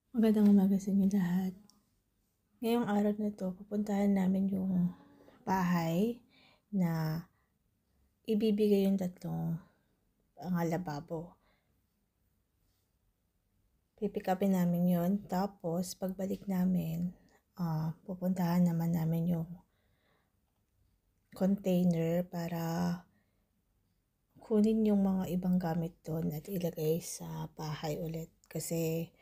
Magandang umaga sa inyo lahat. Ngayong araw na to, pupuntahan namin yung bahay na ibibigay yung tatlong lababo. Pipick upin namin yun. Tapos, pagbalik namin, pupuntahan naman namin yung container para kunin yung mga ibang gamit doon at ilagay sa bahay ulit. Kasi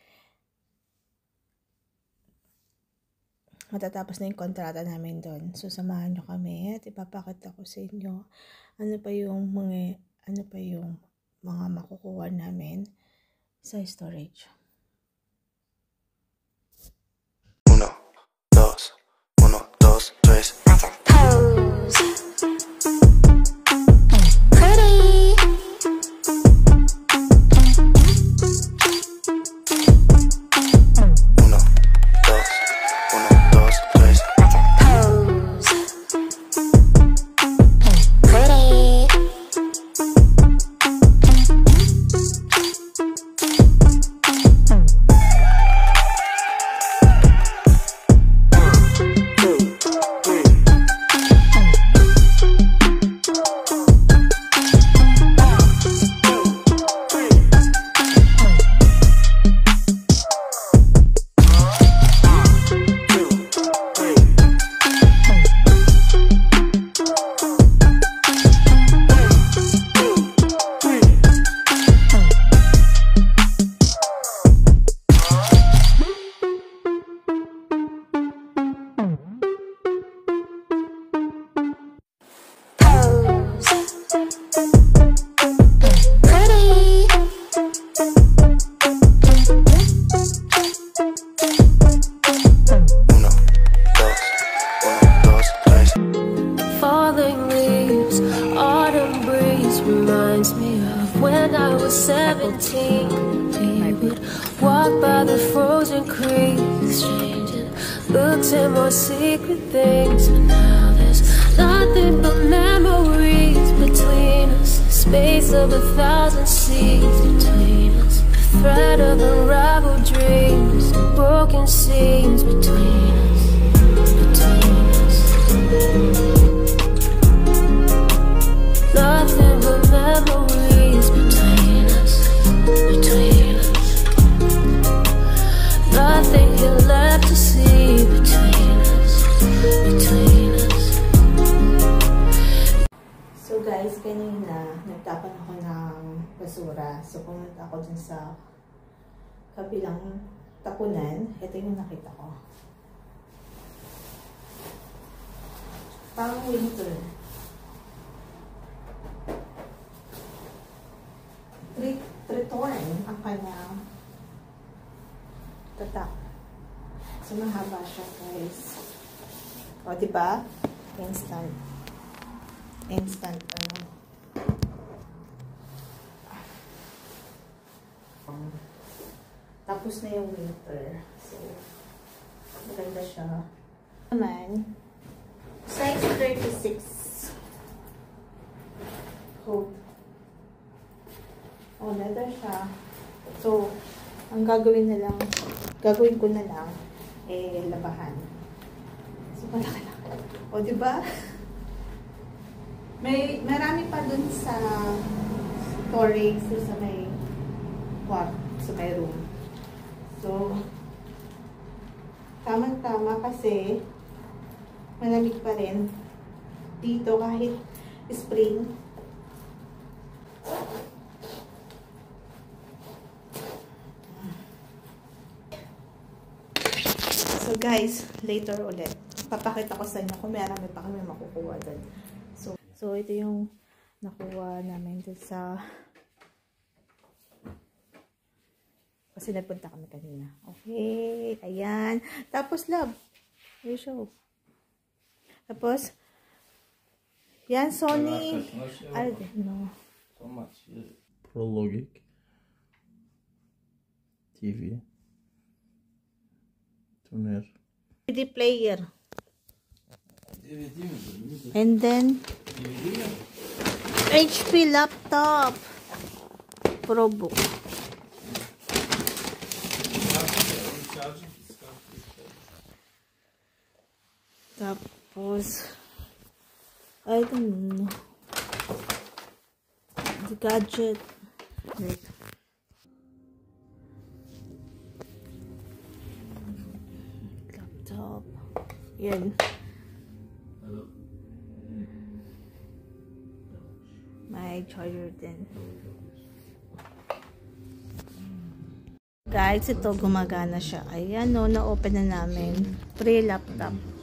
matatapos na yung kontrata namin doon. So, samahan nyo kami at ipapakita ko sa inyo ano pa yung mga makukuha namin sa storage. 1, 2, 1, 2, 3. Pose. Pretty. 1, 2, 1, 2, 3. Pose. Pretty. Falling leaves, autumn breeze reminds me of when I was 17. We would walk by the frozen creeks, changing looks and more secret things. But now there's nothing but memories between us, the space of 1,000 seas between us, the thread of unraveled dreams, and broken seams between us, between us. Nothing but memories between us, between us. Nothing here left to see between us, between us. So guys, kanina nagtapan ako ng basura. So pumunta ako dun sa kabilang tapunan. Ito yung nakita ko. Parang winter. Return ang kanyang tatak. So mahaba siya guys. O diba? Instant tapos na yung winter. So maganda siya. Naman size 36 coat. Oh, leather siya. So, ang gagawin ko na lang, labahan. So, malaki lang. O, diba? Marami pa dun sa storage, sa may sa may room. So, tamang-tama kasi malamig pa rin dito kahit spring. So guys, later ulit papakita ko sa inyo kung marami pa kami makukuha doon. So ito yung nakuha namin doon sa kasi nagpunta kami kanina. Okay, ayan. Tapos love, you show. Tapos yan, Sony. I don't know. So much. Prologic TV. Tuner. DVD player. And then HP laptop. ProBook. Tapos, I don't know. The gadget. Wait. Laptop. Yan. May charger din. Guys, ito gumagana siya. Ayan, no, na-open na namin. Free laptop.